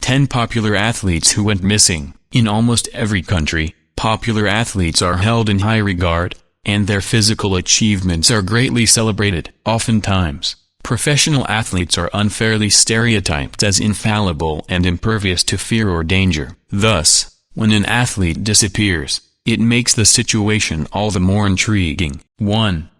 10 popular athletes who went missing. In almost every country, popular athletes are held in high regard, and their physical achievements are greatly celebrated. Oftentimes, professional athletes are unfairly stereotyped as infallible and impervious to fear or danger. Thus, when an athlete disappears, it makes the situation all the more intriguing. 1.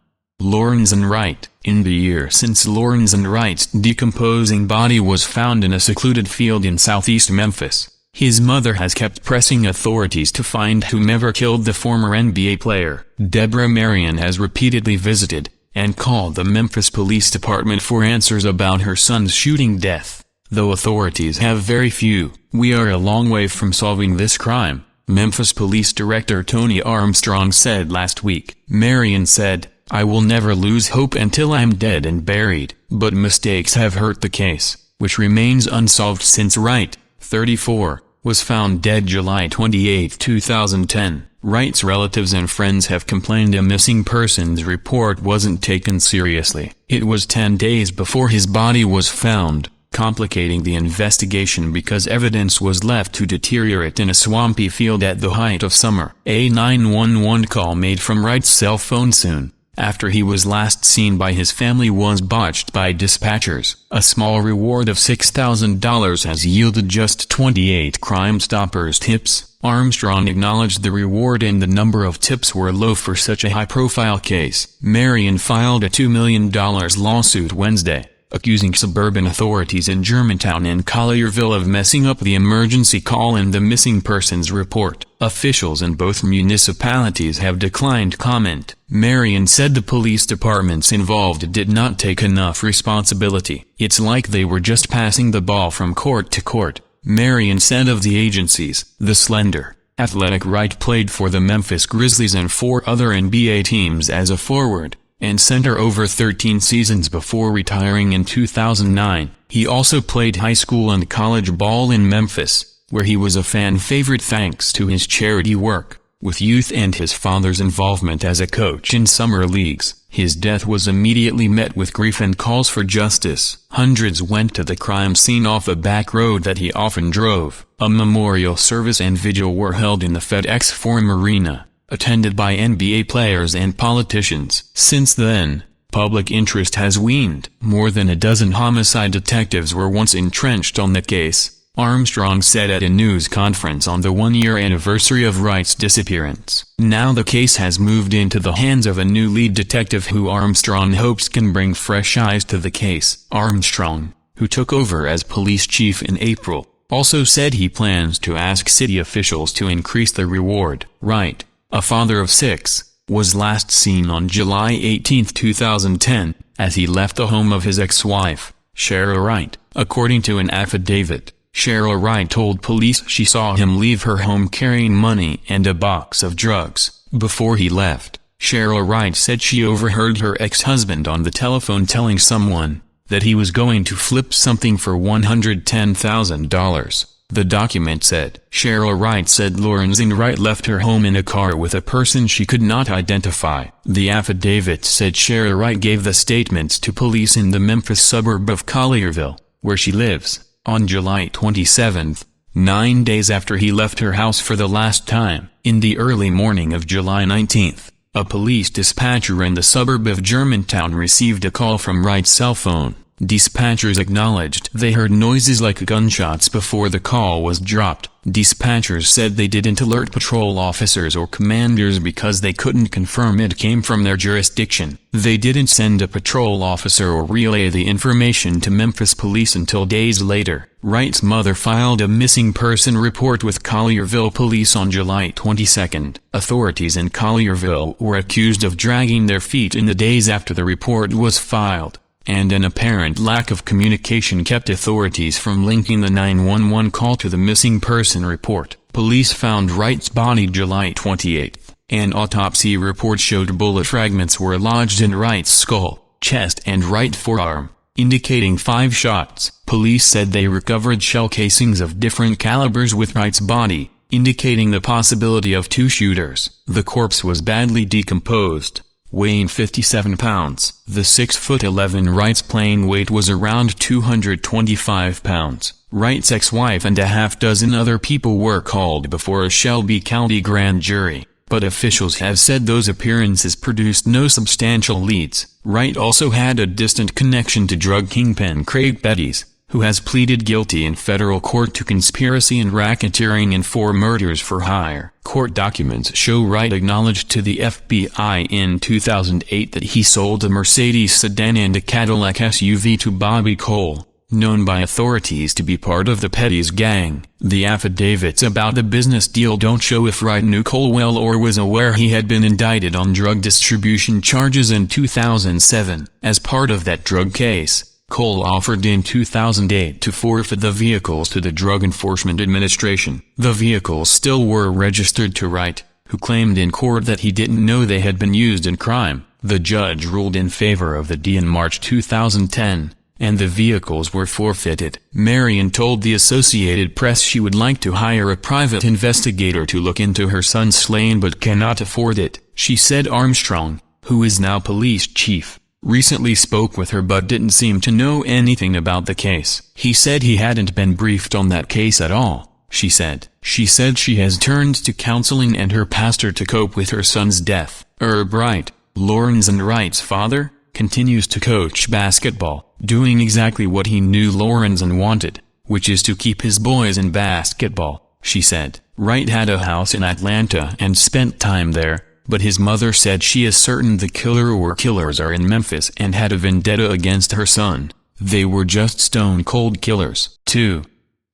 Lorenzen Wright. In the year since Lorenzen Wright's decomposing body was found in a secluded field in southeast Memphis, his mother has kept pressing authorities to find whomever killed the former NBA player. Deborah Marion has repeatedly visited and called the Memphis Police Department for answers about her son's shooting death. Though authorities have very few, we are a long way from solving this crime, Memphis Police Director Tony Armstrong said last week. Marion said, "I will never lose hope until I'm dead and buried, but mistakes have hurt the case, which remains unsolved since Wright, 34, was found dead July 28, 2010. Wright's relatives and friends have complained a missing persons report wasn't taken seriously. It was 10 days before his body was found, complicating the investigation because evidence was left to deteriorate in a swampy field at the height of summer. A 911 call made from Wright's cell phone soon after he was last seen by his family was botched by dispatchers. A small reward of $6,000 has yielded just 28 Crime Stoppers tips. Armstrong acknowledged the reward and the number of tips were low for such a high-profile case. Marion filed a $2 million lawsuit Wednesday, accusing suburban authorities in Germantown and Collierville of messing up the emergency call and the missing persons report. Officials in both municipalities have declined comment. Marion said the police departments involved did not take enough responsibility. It's like they were just passing the ball from court to court, Marion said of the agencies. The slender, athletic Wright played for the Memphis Grizzlies and 4 other NBA teams as a forward and center over 13 seasons before retiring in 2009. He also played high school and college ball in Memphis, where he was a fan favorite thanks to his charity work with youth and his father's involvement as a coach in summer leagues. His death was immediately met with grief and calls for justice. Hundreds went to the crime scene off a back road that he often drove. A memorial service and vigil were held in the FedEx Forum Arena, attended by NBA players and politicians. Since then, public interest has waned. More than a dozen homicide detectives were once entrenched on the case, Armstrong said at a news conference on the one-year anniversary of Wright's disappearance. Now the case has moved into the hands of a new lead detective who Armstrong hopes can bring fresh eyes to the case. Armstrong, who took over as police chief in April, also said he plans to ask city officials to increase the reward. Wright, a father of 6, was last seen on July 18, 2010, as he left the home of his ex-wife, Cheryl Wright. According to an affidavit, Cheryl Wright told police she saw him leave her home carrying money and a box of drugs. Before he left, Cheryl Wright said she overheard her ex-husband on the telephone telling someone that he was going to flip something for $110,000. The document said. Cheryl Wright said Lorenzen Wright left her home in a car with a person she could not identify. The affidavit said Cheryl Wright gave the statements to police in the Memphis suburb of Collierville, where she lives, on July 27, 9 days after he left her house for the last time. In the early morning of July 19, a police dispatcher in the suburb of Germantown received a call from Wright's cell phone. Dispatchers acknowledged they heard noises like gunshots before the call was dropped. Dispatchers said they didn't alert patrol officers or commanders because they couldn't confirm it came from their jurisdiction. They didn't send a patrol officer or relay the information to Memphis police until days later. Wright's mother filed a missing person report with Collierville police on July 22. Authorities in Collierville were accused of dragging their feet in the days after the report was filed, and an apparent lack of communication kept authorities from linking the 911 call to the missing person report. Police found Wright's body July 28. An autopsy report showed bullet fragments were lodged in Wright's skull, chest and right forearm, indicating 5 shots. Police said they recovered shell casings of different calibers with Wright's body, indicating the possibility of 2 shooters. The corpse was badly decomposed, weighing 57 pounds. The 6'11" Wright's playing weight was around 225 pounds. Wright's ex-wife and a half-dozen other people were called before a Shelby County grand jury, but officials have said those appearances produced no substantial leads. Wright also had a distant connection to drug kingpin Craig Bettis, who has pleaded guilty in federal court to conspiracy and racketeering in 4 murders for hire. Court documents show Wright acknowledged to the FBI in 2008 that he sold a Mercedes sedan and a Cadillac SUV to Bobby Cole, known by authorities to be part of the Pettis gang. The affidavits about the business deal don't show if Wright knew Cole well or was aware he had been indicted on drug distribution charges in 2007. As part of that drug case, Cole offered in 2008 to forfeit the vehicles to the Drug Enforcement Administration. The vehicles still were registered to Wright, who claimed in court that he didn't know they had been used in crime. The judge ruled in favor of the deal in March 2010, and the vehicles were forfeited. Marion told the Associated Press she would like to hire a private investigator to look into her son's slaying but cannot afford it. She said Armstrong, who is now police chief, recently spoke with her but didn't seem to know anything about the case. He said he hadn't been briefed on that case at all, she said. She said she has turned to counseling and her pastor to cope with her son's death. Herb Wright, Lorenzen Wright's father, continues to coach basketball, doing exactly what he knew Lorenzen wanted, which is to keep his boys in basketball, she said. Wright had a house in Atlanta and spent time there, but his mother said she is certain the killer or killers are in Memphis and had a vendetta against her son. They were just stone-cold killers. 2.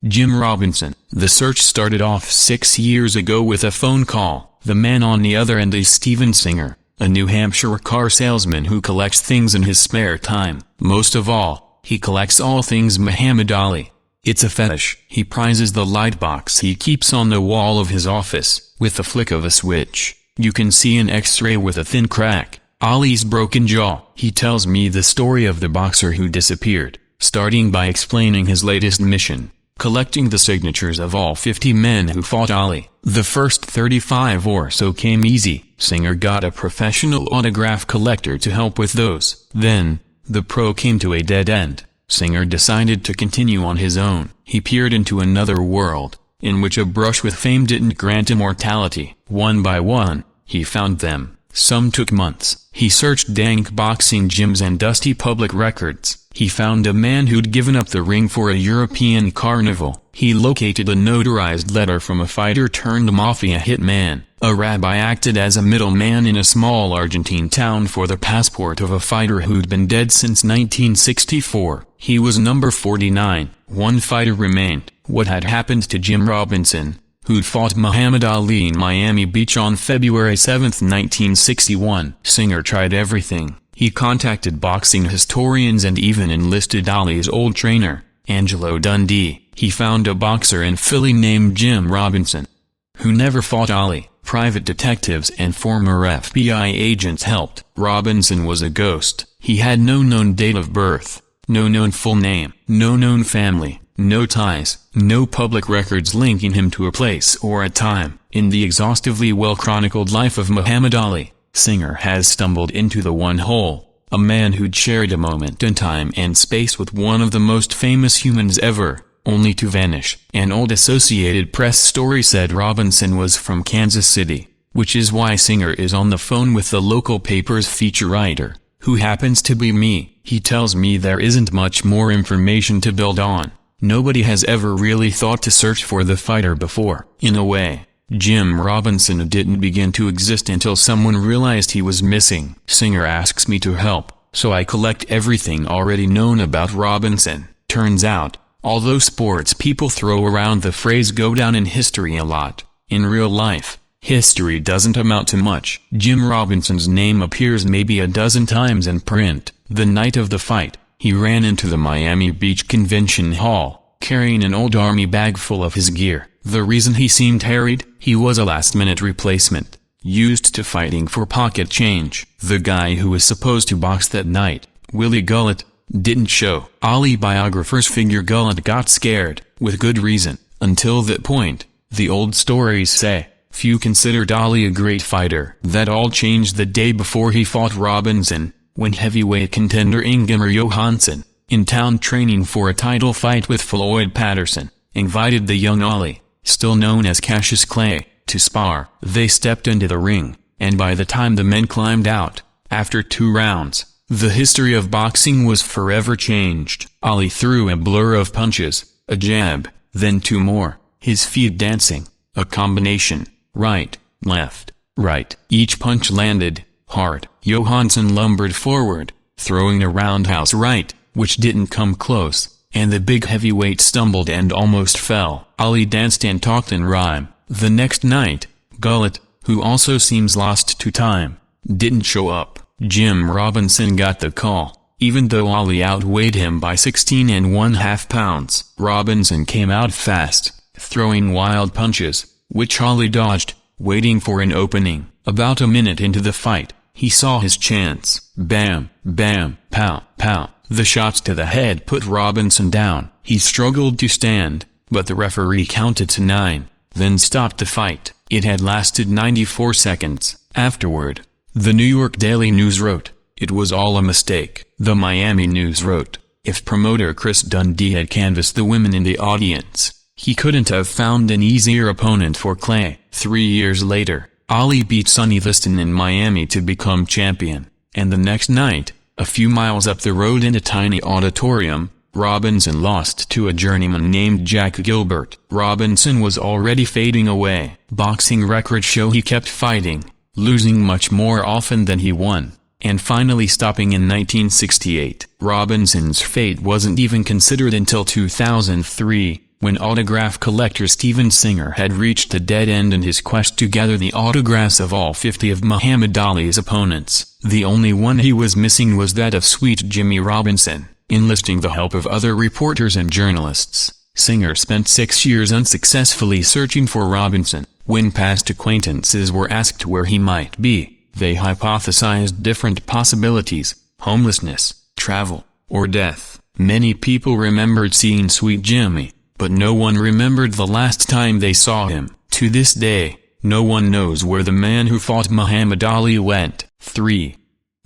Jim Robinson. The search started off 6 years ago with a phone call. The man on the other end is Steven Singer, a New Hampshire car salesman who collects things in his spare time. Most of all, he collects all things Muhammad Ali. It's a fetish. He prizes the light box he keeps on the wall of his office. With the flick of a switch, you can see an X-ray with a thin crack. Ali's broken jaw. He tells me the story of the boxer who disappeared, starting by explaining his latest mission, collecting the signatures of all 50 men who fought Ali. The first 35 or so came easy. Singer got a professional autograph collector to help with those. Then, the pro came to a dead end. Singer decided to continue on his own. He peered into another world, in which a brush with fame didn't grant immortality. One by one, he found them. Some took months. He searched dank boxing gyms and dusty public records. He found a man who'd given up the ring for a European carnival. He located a notarized letter from a fighter-turned-mafia hitman. A rabbi acted as a middleman in a small Argentine town for the passport of a fighter who'd been dead since 1964. He was number 49. One fighter remained. What had happened to Jim Robinson, who'd fought Muhammad Ali in Miami Beach on February 7, 1961? Singer tried everything. He contacted boxing historians and even enlisted Ali's old trainer, Angelo Dundee. He found a boxer in Philly named Jim Robinson, who never fought Ali. Private detectives and former FBI agents helped. Robinson was a ghost. He had no known date of birth, no known full name, no known family, no ties, no public records linking him to a place or a time. In the exhaustively well-chronicled life of Muhammad Ali, Singer has stumbled into the one hole, a man who'd shared a moment in time and space with one of the most famous humans ever, only to vanish. An old Associated Press story said Robinson was from Kansas City, which is why Singer is on the phone with the local paper's feature writer, who happens to be me. He tells me there isn't much more information to build on. Nobody has ever really thought to search for the fighter before. In a way, Jim Robinson didn't begin to exist until someone realized he was missing. Singer asks me to help, so I collect everything already known about Robinson. Turns out, although sports people throw around the phrase "go down in history" a lot, in real life, history doesn't amount to much. Jim Robinson's name appears maybe a dozen times in print. The night of the fight, he ran into the Miami Beach Convention Hall, carrying an old army bag full of his gear. The reason he seemed harried? He was a last-minute replacement, used to fighting for pocket change. The guy who was supposed to box that night, Willie Gullett, didn't show. Ali biographers figure Gullett got scared, with good reason. Until that point, the old stories say, few considered Ali a great fighter. That all changed the day before he fought Robinson, when heavyweight contender Ingemar Johansson, in town training for a title fight with Floyd Patterson, invited the young Ali, still known as Cassius Clay, to spar. They stepped into the ring, and by the time the men climbed out, after 2 rounds, the history of boxing was forever changed. Ali threw a blur of punches, a jab, then 2 more, his feet dancing, a combination, right, left, right. Each punch landed hard. Johansson lumbered forward, throwing a roundhouse right, which didn't come close, and the big heavyweight stumbled and almost fell. Ali danced and talked in rhyme. The next night, Gullet, who also seems lost to time, didn't show up. Jim Robinson got the call, even though Ali outweighed him by 16½ pounds. Robinson came out fast, throwing wild punches, which Ali dodged, waiting for an opening. About a minute into the fight, he saw his chance. Bam, bam, pow, pow. The shots to the head put Robinson down. He struggled to stand, but the referee counted to 9, then stopped the fight. It had lasted 94 seconds. Afterward, the New York Daily News wrote, "It was all a mistake." The Miami News wrote, "If promoter Chris Dundee had canvassed the women in the audience, he couldn't have found an easier opponent for Clay." 3 years later, Ali beat Sonny Liston in Miami to become champion, and the next night, a few miles up the road in a tiny auditorium, Robinson lost to a journeyman named Jack Gilbert. Robinson was already fading away. Boxing records show he kept fighting, losing much more often than he won, and finally stopping in 1968. Robinson's fate wasn't even considered until 2003, when autograph collector Steven Singer had reached a dead end in his quest to gather the autographs of all 50 of Muhammad Ali's opponents. The only one he was missing was that of Sweet Jimmy Robinson. Enlisting the help of other reporters and journalists, Singer spent 6 years unsuccessfully searching for Robinson. When past acquaintances were asked where he might be, they hypothesized different possibilities: homelessness, travel, or death. Many people remembered seeing Sweet Jimmy, but no one remembered the last time they saw him. To this day, no one knows where the man who fought Muhammad Ali went. 3.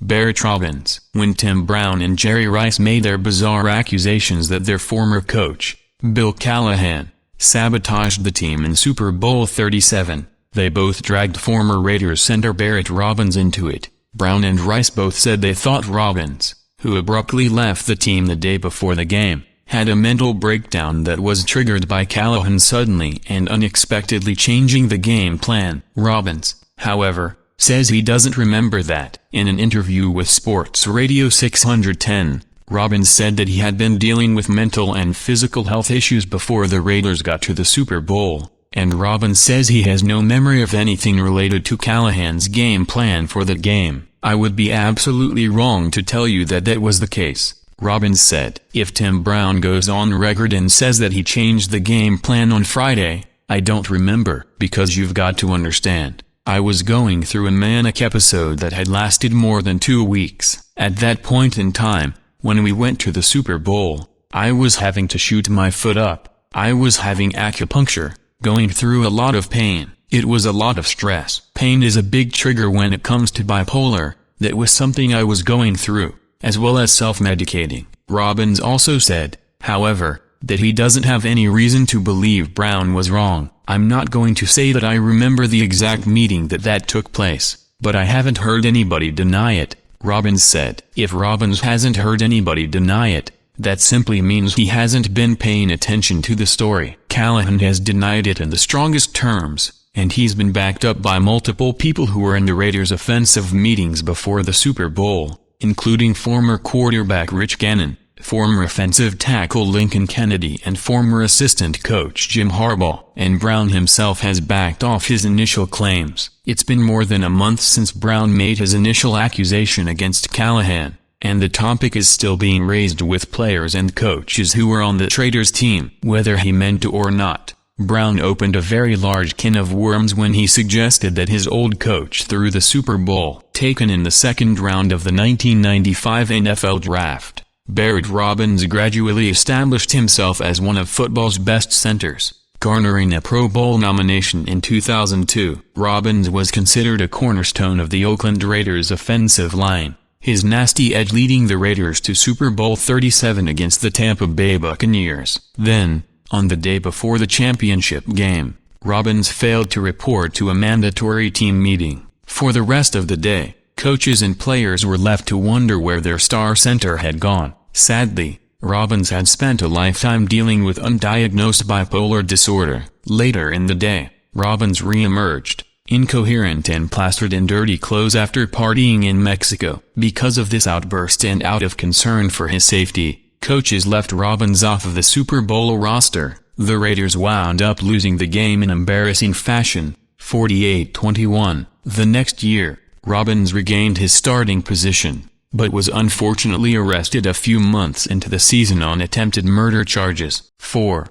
Barrett Robbins. When Tim Brown and Jerry Rice made their bizarre accusations that their former coach, Bill Callahan, sabotaged the team in Super Bowl 37, they both dragged former Raiders center Barrett Robbins into it. Brown and Rice both said they thought Robbins, who abruptly left the team the day before the game, had a mental breakdown that was triggered by Callahan suddenly and unexpectedly changing the game plan. Robbins, however, says he doesn't remember that. In an interview with Sports Radio 610, Robbins said that he had been dealing with mental and physical health issues before the Raiders got to the Super Bowl, and Robbins says he has no memory of anything related to Callahan's game plan for that game. "I would be absolutely wrong to tell you that that was the case," Robbins said. "If Tim Brown goes on record and says that he changed the game plan on Friday, I don't remember. Because you've got to understand, I was going through a manic episode that had lasted more than 2 weeks. At that point in time, when we went to the Super Bowl, I was having to shoot my foot up. I was having acupuncture, going through a lot of pain. It was a lot of stress. Pain is a big trigger when it comes to bipolar. That was something I was going through, as well as self-medicating." Robbins also said, however, that he doesn't have any reason to believe Brown was wrong. "I'm not going to say that I remember the exact meeting that took place, but I haven't heard anybody deny it," Robbins said. If Robbins hasn't heard anybody deny it, that simply means he hasn't been paying attention to the story. Callahan has denied it in the strongest terms, and he's been backed up by multiple people who were in the Raiders' offensive meetings before the Super Bowl, including former quarterback Rich Gannon, former offensive tackle Lincoln Kennedy, and former assistant coach Jim Harbaugh. And Brown himself has backed off his initial claims. It's been more than a month since Brown made his initial accusation against Callahan, and the topic is still being raised with players and coaches who were on the Raiders team. Whether he meant to or not, Brown opened a very large can of worms when he suggested that his old coach threw the Super Bowl. Taken in the second round of the 1995 NFL Draft, Barrett Robbins gradually established himself as one of football's best centers, garnering a Pro Bowl nomination in 2002. Robbins was considered a cornerstone of the Oakland Raiders' offensive line, his nasty edge leading the Raiders to Super Bowl 37 against the Tampa Bay Buccaneers. Then, on the day before the championship game, Robbins failed to report to a mandatory team meeting. For the rest of the day, coaches and players were left to wonder where their star center had gone. Sadly, Robbins had spent a lifetime dealing with undiagnosed bipolar disorder. Later in the day, Robbins re-emerged, incoherent and plastered in dirty clothes after partying in Mexico. Because of this outburst and out of concern for his safety, coaches left Robbins off of the Super Bowl roster. The Raiders wound up losing the game in embarrassing fashion, 48-21. The next year, Robbins regained his starting position, but was unfortunately arrested a few months into the season on attempted murder charges. 4.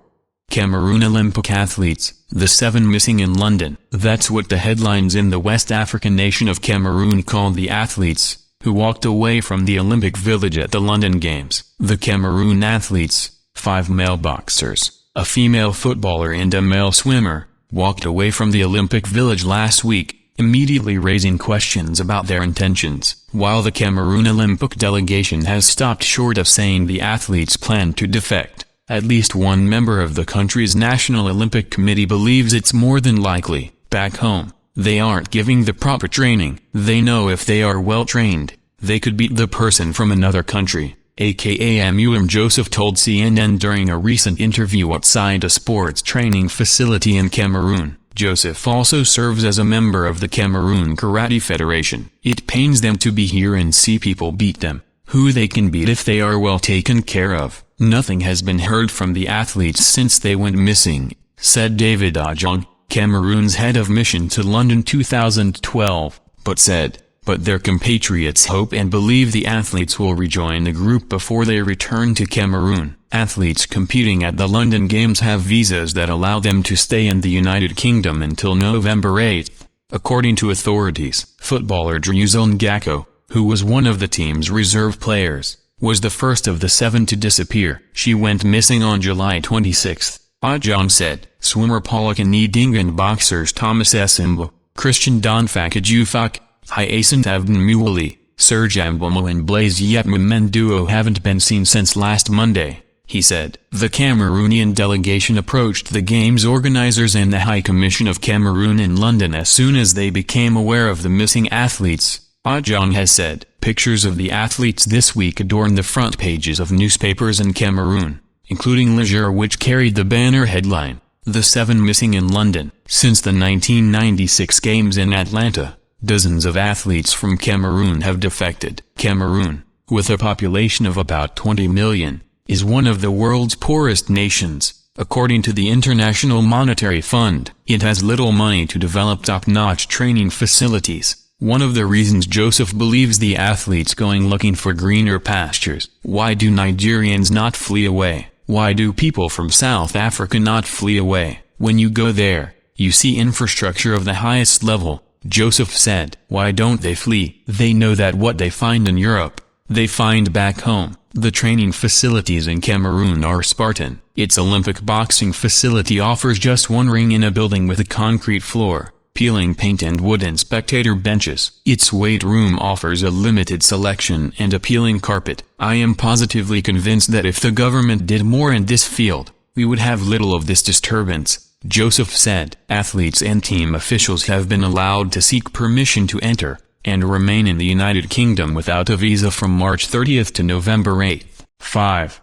Cameroon Olympic athletes, the 7 missing in London. That's what the headlines in the West African nation of Cameroon called the athletes who walked away from the Olympic Village at the London Games. The Cameroon athletes, 5 male boxers, a female footballer and a male swimmer, walked away from the Olympic Village last week, immediately raising questions about their intentions. While the Cameroon Olympic delegation has stopped short of saying the athletes plan to defect, at least one member of the country's National Olympic Committee believes it's more than likely. Back home, they aren't giving the proper training. They know if they are well trained, they could beat the person from another country, aka Amuam Joseph told CNN during a recent interview outside a sports training facility in Cameroon. Joseph also serves as a member of the Cameroon Karate Federation. It pains them to be here and see people beat them, who they can beat if they are well taken care of. Nothing has been heard from the athletes since they went missing, said David Ajong, Cameroon's head of mission to London 2012, but their compatriots hope and believe the athletes will rejoin the group before they return to Cameroon. Athletes competing at the London Games have visas that allow them to stay in the United Kingdom until November 8, according to authorities. Footballer Druzone Gakko, who was one of the team's reserve players, was the first of the 7 to disappear. She went missing on July 26, Ajong said. Swimmer Paula Kaniding and boxers Thomas Esimbo, Christian Donfakajufak, Hyacinth Abdinmuali, Serge Ambomo and Blaise Yetmumenduo haven't been seen since last Monday, he said. The Cameroonian delegation approached the Games organizers and the High Commission of Cameroon in London as soon as they became aware of the missing athletes, Ajong has said. Pictures of the athletes this week adorned the front pages of newspapers in Cameroon, including Le Jour, which carried the banner headline, "The 7 missing in London." Since the 1996 Games in Atlanta, dozens of athletes from Cameroon have defected. Cameroon, with a population of about 20 million, is one of the world's poorest nations, according to the International Monetary Fund. It has little money to develop top-notch training facilities. One of the reasons Joseph believes the athletes going looking for greener pastures. Why do Nigerians not flee away? Why do people from South Africa not flee away? When you go there, you see infrastructure of the highest level, Joseph said. Why don't they flee? They know that what they find in Europe, they find back home. The training facilities in Cameroon are Spartan. Its Olympic boxing facility offers just one ring in a building with a concrete floor, peeling paint and wooden spectator benches. Its weight room offers a limited selection and a peeling carpet. I am positively convinced that if the government did more in this field, we would have little of this disturbance, Joseph said. Athletes and team officials have been allowed to seek permission to enter and remain in the United Kingdom without a visa from March 30 to November 8. 5.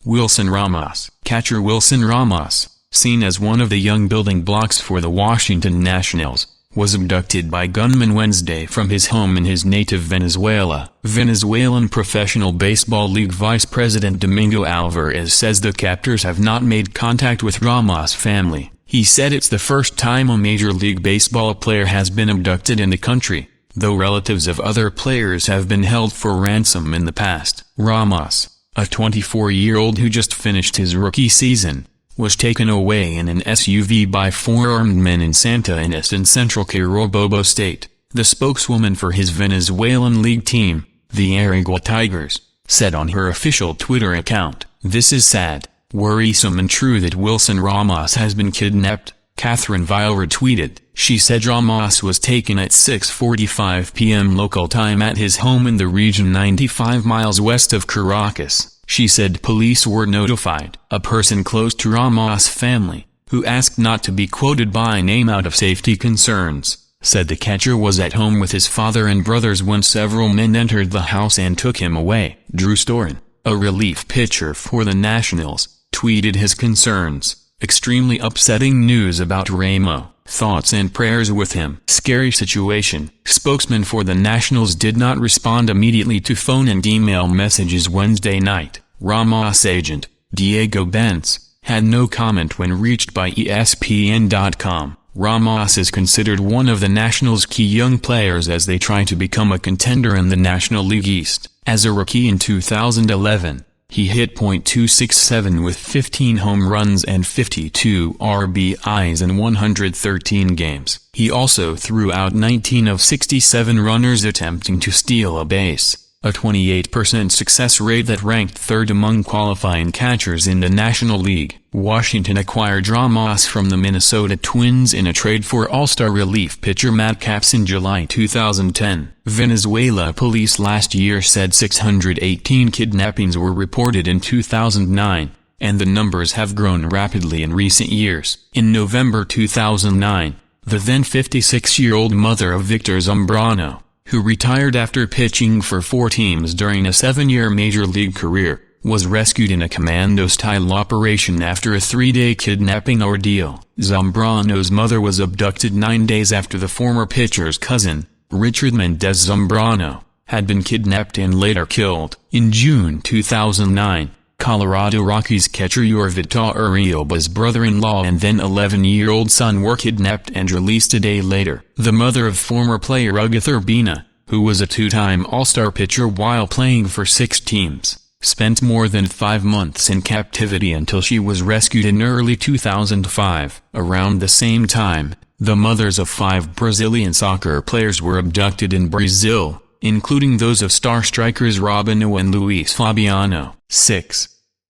Wilson Ramos. Catcher Wilson Ramos, seen as one of the young building blocks for the Washington Nationals, was abducted by gunmen Wednesday from his home in his native Venezuela. Venezuelan Professional Baseball League Vice President Domingo Alvarez says the captors have not made contact with Ramos' family. He said it's the first time a Major League Baseball player has been abducted in the country, though relatives of other players have been held for ransom in the past. Ramos, a 24-year-old who just finished his rookie season, was taken away in an SUV by 4 armed men in Santa Ynez in central Carabobo state. The spokeswoman for his Venezuelan league team, the Aragua Tigers, said on her official Twitter account, "This is sad. "Worrisome and true that Wilson Ramos has been kidnapped," Catherine Weil retweeted. She said Ramos was taken at 6:45 p.m. local time at his home in the region 95 miles west of Caracas. She said police were notified. A person close to Ramos' family, who asked not to be quoted by name out of safety concerns, said the catcher was at home with his father and brothers when several men entered the house and took him away. Drew Storen, a relief pitcher for the Nationals, tweeted his concerns. "Extremely upsetting news about Ramo. Thoughts and prayers with him. Scary situation." Spokesman for the Nationals did not respond immediately to phone and email messages Wednesday night. Ramos' agent, Diego Benz, had no comment when reached by ESPN.com. Ramos is considered one of the Nationals' key young players as they try to become a contender in the National League East. As a rookie in 2011, he hit .267 with 15 home runs and 52 RBIs in 113 games. He also threw out 19 of 67 runners attempting to steal a base, a 28% success rate that ranked third among qualifying catchers in the National League. Washington acquired Ramos from the Minnesota Twins in a trade for All-Star relief pitcher Matt Capps in July 2010. Venezuela police last year said 618 kidnappings were reported in 2009, and the numbers have grown rapidly in recent years. In November 2009, the then 56-year-old mother of Victor Zambrano, who retired after pitching for 4 teams during a 7-year major league career, was rescued in a commando-style operation after a 3-day kidnapping ordeal. Zambrano's mother was abducted 9 days after the former pitcher's cousin, Richard Mendez Zambrano, had been kidnapped and later killed. In June 2009, Colorado Rockies catcher Yorvitar Urielba's brother-in-law and then 11-year-old son were kidnapped and released a day later. The mother of former player Agatha Urbina, who was a 2-time All-Star pitcher while playing for 6 teams, spent more than 5 months in captivity until she was rescued in early 2005. Around the same time, the mothers of 5 Brazilian soccer players were abducted in Brazil, including those of star strikers Robinho and Luis Fabiano. 6.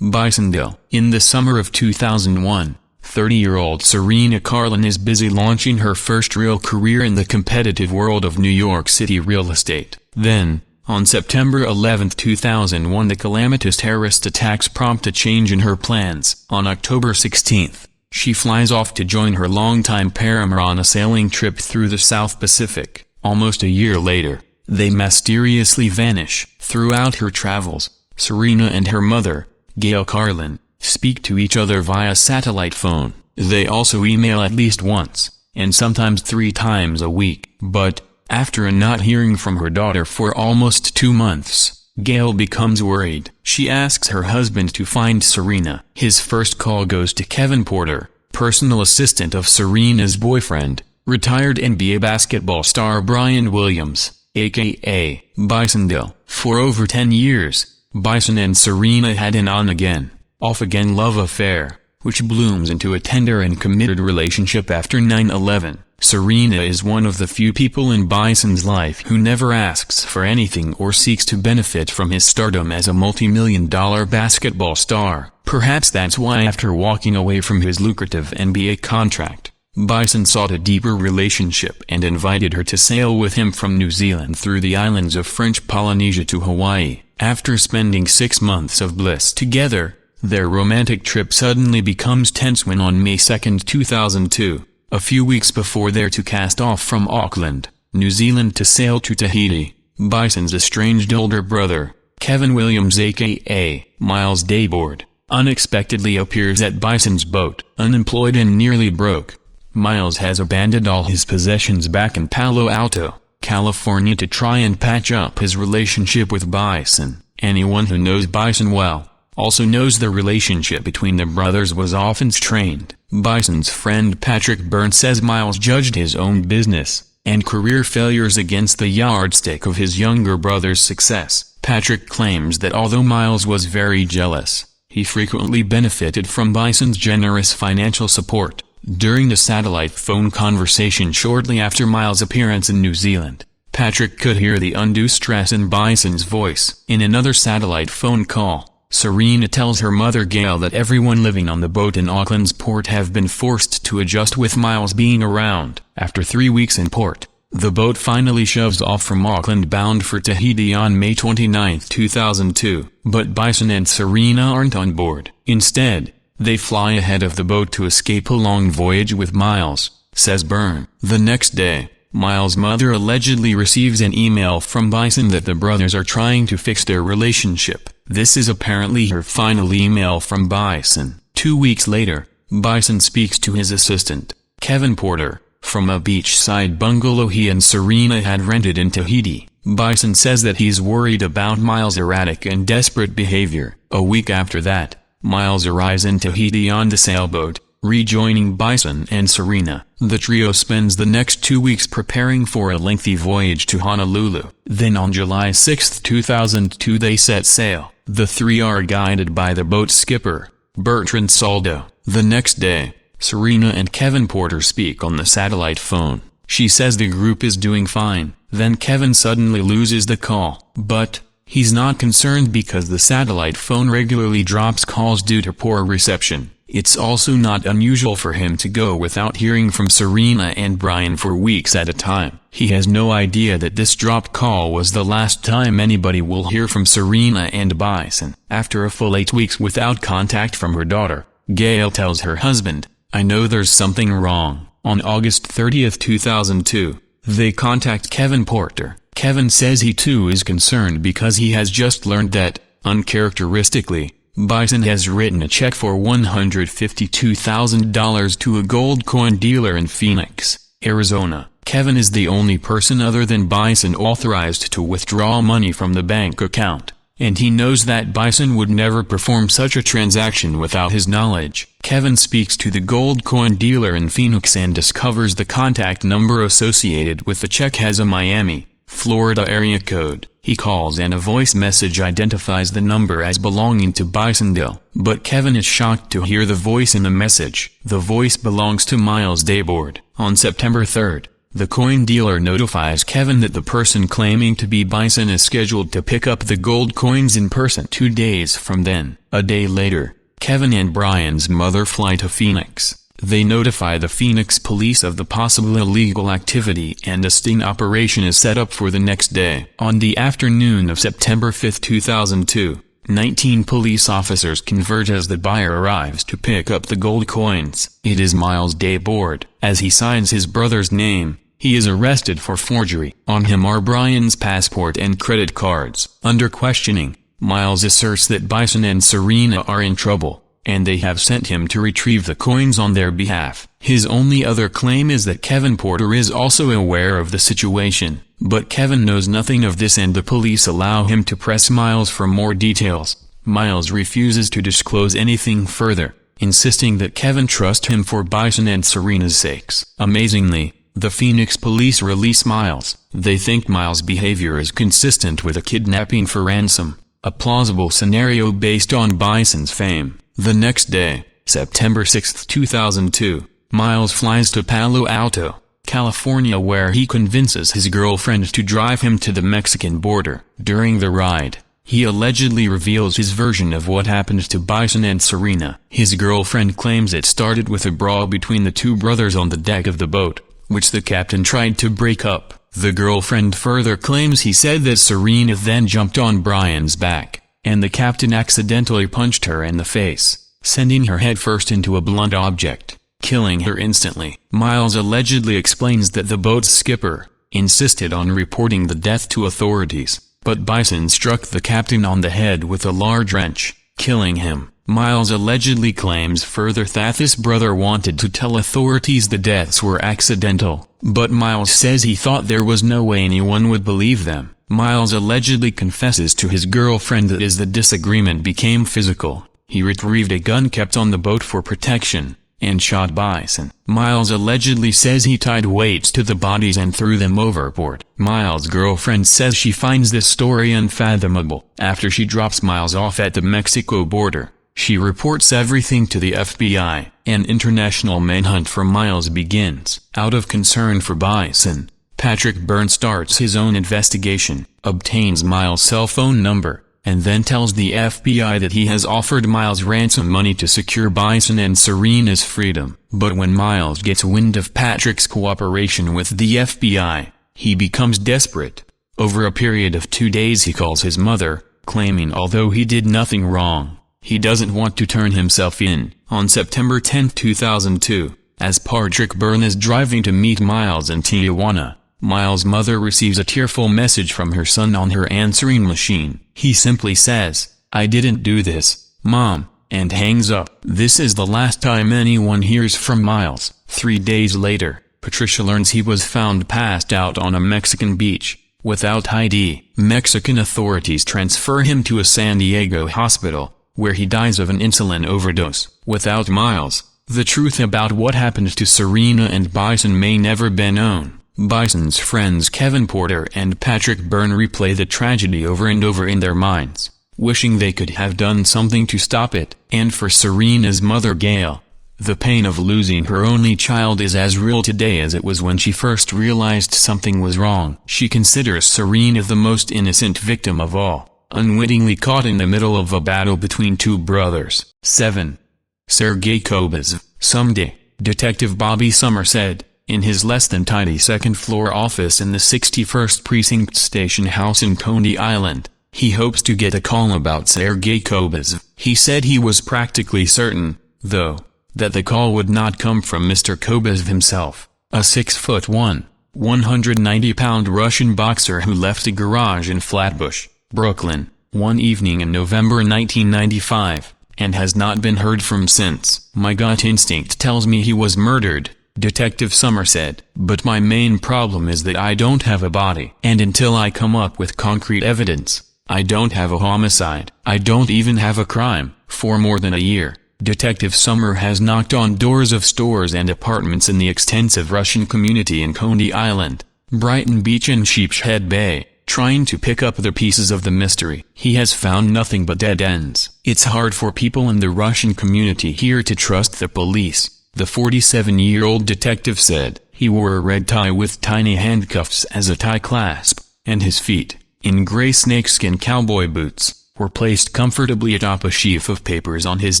Bisondale. In the summer of 2001, 30-year-old Serena Carlin is busy launching her first real career in the competitive world of New York City real estate. Then, on September 11, 2001, the calamitous terrorist attacks prompt a change in her plans. On October 16, she flies off to join her longtime paramour on a sailing trip through the South Pacific. Almost a year later, they mysteriously vanish. Throughout her travels, Serena and her mother, Gail Carlin, speak to each other via satellite phone. They also email at least once, and sometimes 3 times a week. But, after not hearing from her daughter for almost 2 months, Gail becomes worried. She asks her husband to find Serena. His first call goes to Kevin Porter, personal assistant of Serena's boyfriend, retired NBA basketball star Brian Williams, aka Bisondale. For over 10 years, Bison and Serena had an on-again, off-again love affair, which blooms into a tender and committed relationship after 9/11. Serena is one of the few people in Bison's life who never asks for anything or seeks to benefit from his stardom as a multi-million-dollar basketball star. Perhaps that's why after walking away from his lucrative NBA contract, Bison sought a deeper relationship and invited her to sail with him from New Zealand through the islands of French Polynesia to Hawaii. After spending 6 months of bliss together, their romantic trip suddenly becomes tense when on May 2, 2002, a few weeks before they're to cast off from Auckland, New Zealand to sail to Tahiti, Bison's estranged older brother, Kevin Williams aka Miles Dayboard, unexpectedly appears at Bison's boat. Unemployed and nearly broke, Miles has abandoned all his possessions back in Palo Alto, California to try and patch up his relationship with Bison. Anyone who knows Bison well also knows the relationship between the brothers was often strained. Bison's friend Patrick Byrne says Miles judged his own business and career failures against the yardstick of his younger brother's success. Patrick claims that although Miles was very jealous, he frequently benefited from Bison's generous financial support. During the satellite phone conversation shortly after Miles' appearance in New Zealand, Patrick could hear the undue stress in Bison's voice. In another satellite phone call, Serena tells her mother Gail that everyone living on the boat in Auckland's port have been forced to adjust with Miles being around. After 3 weeks in port, the boat finally shoves off from Auckland bound for Tahiti on May 29, 2002. But Bison and Serena aren't on board. Instead, they fly ahead of the boat to escape a long voyage with Miles, says Byrne. The next day, Miles' mother allegedly receives an email from Bison that the brothers are trying to fix their relationship. This is apparently her final email from Bison. 2 weeks later, Bison speaks to his assistant, Kevin Porter, from a beachside bungalow he and Serena had rented in Tahiti. Bison says that he's worried about Miles' erratic and desperate behavior. A week after that, Miles arrives in Tahiti on the sailboat, rejoining Bison and Serena. The trio spends the next 2 weeks preparing for a lengthy voyage to Honolulu. Then on July 6, 2002 they set sail. The three are guided by the boat's skipper, Bertrand Saldo. The next day, Serena and Kevin Porter speak on the satellite phone. She says the group is doing fine. Then Kevin suddenly loses the call. But he's not concerned because the satellite phone regularly drops calls due to poor reception. It's also not unusual for him to go without hearing from Serena and Brian for weeks at a time. He has no idea that this dropped call was the last time anybody will hear from Serena and Bison. After a full 8 weeks without contact from her daughter, Gail tells her husband, "I know there's something wrong." On August 30, 2002, they contact Kevin Porter. Kevin says he too is concerned because he has just learned that, uncharacteristically, Bison has written a check for $152,000 to a gold coin dealer in Phoenix, Arizona. Kevin is the only person other than Bison authorized to withdraw money from the bank account, and he knows that Bison would never perform such a transaction without his knowledge. Kevin speaks to the gold coin dealer in Phoenix and discovers the contact number associated with the check has a Miami, Florida area code. He calls and a voice message identifies the number as belonging to Bisondale, but Kevin is shocked to hear the voice in the message. The voice belongs to Miles Dayboard. On September 3rd, the coin dealer notifies Kevin that the person claiming to be Bison is scheduled to pick up the gold coins in person 2 days from then. A day later, Kevin and Brian's mother fly to Phoenix. They notify the Phoenix police of the possible illegal activity and a sting operation is set up for the next day. On the afternoon of September 5, 2002, 19 police officers converge as the buyer arrives to pick up the gold coins. It is Miles Dayboard. As he signs his brother's name, he is arrested for forgery. On him are Brian's passport and credit cards. Under questioning, Miles asserts that Bison and Serena are in trouble, and they have sent him to retrieve the coins on their behalf. His only other claim is that Kevin Porter is also aware of the situation, but Kevin knows nothing of this and the police allow him to press Miles for more details. Miles refuses to disclose anything further, insisting that Kevin trust him for Bison and Serena's sakes. Amazingly, the Phoenix police release Miles. They think Miles' behavior is consistent with a kidnapping for ransom, a plausible scenario based on Bison's fame. The next day, September 6, 2002, Miles flies to Palo Alto, California where he convinces his girlfriend to drive him to the Mexican border. During the ride, he allegedly reveals his version of what happened to Bison and Serena. His girlfriend claims it started with a brawl between the two brothers on the deck of the boat, which the captain tried to break up. The girlfriend further claims he said that Serena then jumped on Brian's back, and the captain accidentally punched her in the face, sending her headfirst into a blunt object, killing her instantly. Miles allegedly explains that the boat's skipper insisted on reporting the death to authorities, but Bison struck the captain on the head with a large wrench, killing him. Miles allegedly claims further that his brother wanted to tell authorities the deaths were accidental, but Miles says he thought there was no way anyone would believe them. Miles allegedly confesses to his girlfriend that as the disagreement became physical, he retrieved a gun kept on the boat for protection, and shot Bison. Miles allegedly says he tied weights to the bodies and threw them overboard. Miles' girlfriend says she finds this story unfathomable. After she drops Miles off at the Mexico border, she reports everything to the FBI. An international manhunt for Miles begins. Out of concern for Bison, Patrick Byrne starts his own investigation, obtains Miles' cell phone number, and then tells the FBI that he has offered Miles ransom money to secure Bison and Serena's freedom. But when Miles gets wind of Patrick's cooperation with the FBI, he becomes desperate. Over a period of 2 days he calls his mother, claiming although he did nothing wrong, he doesn't want to turn himself in. On September 10, 2002, as Patrick Byrne is driving to meet Miles in Tijuana, Miles' mother receives a tearful message from her son on her answering machine. He simply says, "I didn't do this, Mom," and hangs up. This is the last time anyone hears from Miles. 3 days later, Patricia learns he was found passed out on a Mexican beach, without ID. Mexican authorities transfer him to a San Diego hospital, where he dies of an insulin overdose. Without Miles, the truth about what happened to Serena and Bison may never be known. Bison's friends Kevin Porter and Patrick Byrne replay the tragedy over and over in their minds, wishing they could have done something to stop it. And for Serena's mother Gail, the pain of losing her only child is as real today as it was when she first realized something was wrong. She considers Serena the most innocent victim of all, unwittingly caught in the middle of a battle between two brothers. 7. Sergei Kobazov. Someday, Detective Bobby Summer said, in his less-than-tidy second-floor office in the 61st Precinct Station House in Coney Island, he hopes to get a call about Sergei Kobazov. He said he was practically certain, though, that the call would not come from Mr. Kobazov himself, a 6'1", 190-pound Russian boxer who left a garage in Flatbush, Brooklyn, one evening in November 1995, and has not been heard from since. "My gut instinct tells me he was murdered," Detective Summer said. "But my main problem is that I don't have a body. And until I come up with concrete evidence, I don't have a homicide. I don't even have a crime." For more than a year, Detective Summer has knocked on doors of stores and apartments in the extensive Russian community in Coney Island, Brighton Beach and Sheepshead Bay, trying to pick up the pieces of the mystery. He has found nothing but dead ends. "It's hard for people in the Russian community here to trust the police," the 47-year-old detective said. He wore a red tie with tiny handcuffs as a tie clasp, and his feet, in gray snakeskin cowboy boots, were placed comfortably atop a sheaf of papers on his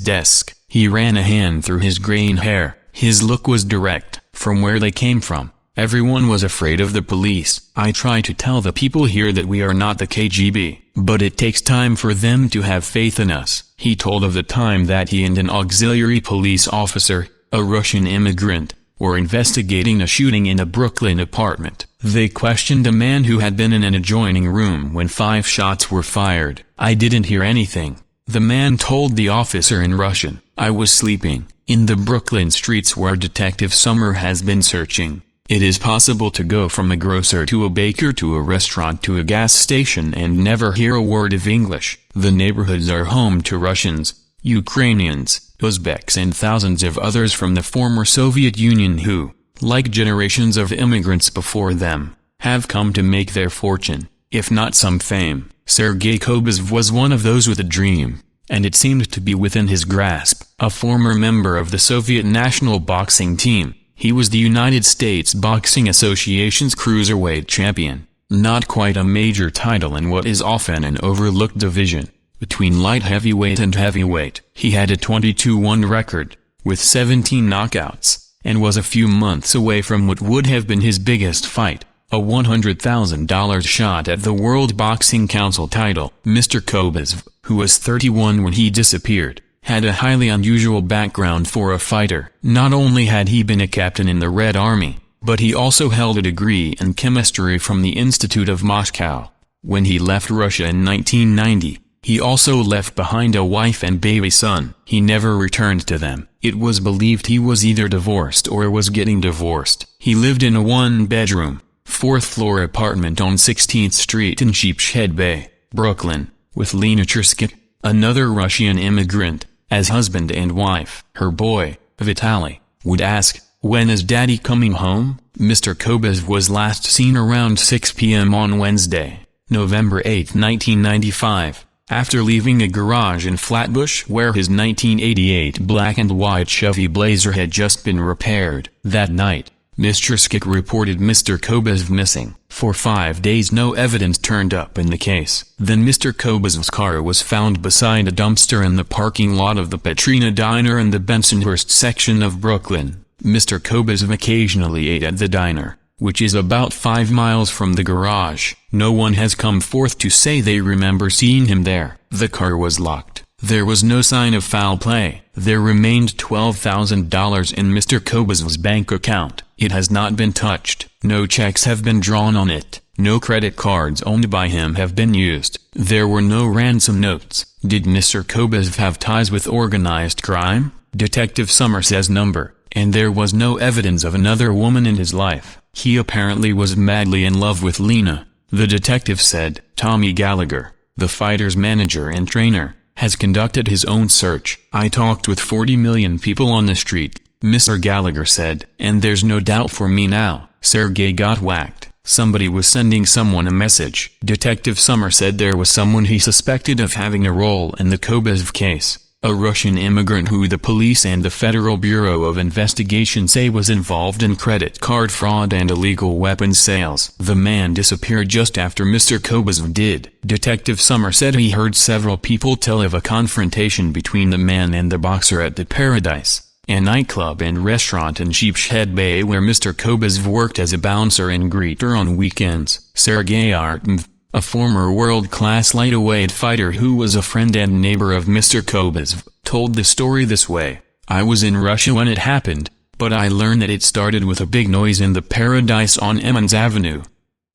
desk. He ran a hand through his graying hair. His look was direct. "From where they came from, everyone was afraid of the police. I try to tell the people here that we are not the KGB, but it takes time for them to have faith in us." He told of the time that he and an auxiliary police officer, a Russian immigrant, were investigating a shooting in a Brooklyn apartment. They questioned a man who had been in an adjoining room when 5 shots were fired. "I didn't hear anything," the man told the officer in Russian. "I was sleeping." In the Brooklyn streets where Detective Summer has been searching, it is possible to go from a grocer to a baker to a restaurant to a gas station and never hear a word of English. The neighborhoods are home to Russians, Ukrainians, Uzbeks and thousands of others from the former Soviet Union who, like generations of immigrants before them, have come to make their fortune, if not some fame. Sergei Kobazov was one of those with a dream, and it seemed to be within his grasp. A former member of the Soviet national boxing team, he was the United States Boxing Association's cruiserweight champion, not quite a major title in what is often an overlooked division between light heavyweight and heavyweight. He had a 22-1 record, with 17 knockouts, and was a few months away from what would have been his biggest fight, a $100,000 shot at the World Boxing Council title. Mr. Kobazov, who was 31 when he disappeared, had a highly unusual background for a fighter. Not only had he been a captain in the Red Army, but he also held a degree in chemistry from the Institute of Moscow. When he left Russia in 1990, he also left behind a wife and baby son. He never returned to them. It was believed he was either divorced or was getting divorced. He lived in a one-bedroom, 4th-floor apartment on 16th Street in Sheepshead Bay, Brooklyn, with Lena Trisket, another Russian immigrant, as husband and wife. Her boy, Vitaly, would ask, "When is Daddy coming home?" Mr. Kobazov was last seen around 6 p.m. on Wednesday, November 8, 1995. After leaving a garage in Flatbush where his 1988 black and white Chevy Blazer had just been repaired. That night, Mitrust reported Mr. Kobesv missing. For 5 days no evidence turned up in the case. Then Mr. Kobesv's car was found beside a dumpster in the parking lot of the Petrina Diner in the Bensonhurst section of Brooklyn. Mr. Kobesv occasionally ate at the diner, which is about 5 miles from the garage. No one has come forth to say they remember seeing him there. The car was locked. There was no sign of foul play. There remained $12,000 in Mr. Kobesv's bank account. It has not been touched. No checks have been drawn on it. No credit cards owned by him have been used. There were no ransom notes. Did Mr. Kobesv have ties with organized crime? Detective Summer says number. And there was no evidence of another woman in his life. He apparently was madly in love with Lena. The detective said. Tommy Gallagher, the fighter's manager and trainer, has conducted his own search. I talked with 40 million people on the street, Mr. Gallagher said. And there's no doubt for me now, Sergei got whacked. Somebody was sending someone a message. Detective Summer said there was someone he suspected of having a role in the Kobesv case. A Russian immigrant who the police and the Federal Bureau of Investigation say was involved in credit card fraud and illegal weapons sales. The man disappeared just after Mr. Kobesv did. Detective Summer said he heard several people tell of a confrontation between the man and the boxer at the Paradise, a nightclub and restaurant in Sheepshead Bay where Mr. Kobesv worked as a bouncer and greeter on weekends. Sergei Artemyev, a former world-class lightweight fighter who was a friend and neighbor of Mr. Kobesv, told the story this way. I was in Russia when it happened, but I learned that it started with a big noise in the Paradise on Emmons Avenue.